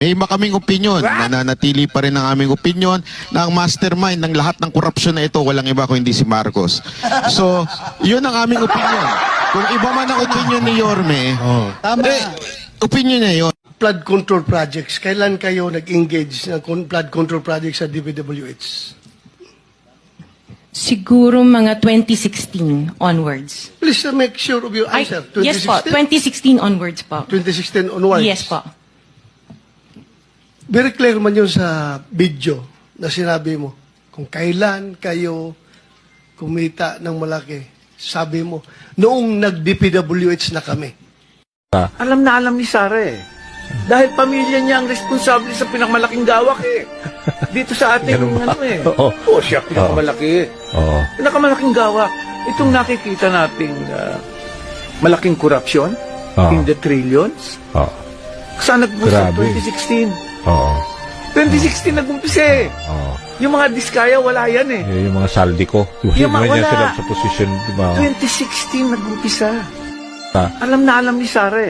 May iba kaming opinion, nananatili pa rin ang aming opinion na ang mastermind ng lahat ng korupsyon na ito, walang iba kung hindi si Marcos. So, yun ang aming opinion. Kung iba man ang opinion ni Yorme, opinion niya yun. Flood control projects, kailan kayo nag-engage ng flood control projects sa DPWH? Siguro mga 2016 onwards. Please make sure of your answer. Yes po, 2016 onwards po. 2016 onwards? Yes po. Very clear man yun sa video na sinabi mo. Kung kailan kayo kumita ng malaki, sabi mo, noong nag-DPWH na kami. Alam na alam ni Sara eh. Dahil pamilya niya ang responsable sa pinakamalaki gawak eh. Dito sa ating ano eh. Oo, siya pinakamalaki. Pinakamalaking gawak. Itong nakikita nating malaking korupsyon in the trillions. Saan nag-boost 2016? 2016 nag-umpisa eh. Yung mga diskaya, wala yan eh. Yung mga saldi ko. Yung mga wala. Sila sa position, di ba? 2016 nag-umpisa. Alam na alam ni Sara eh.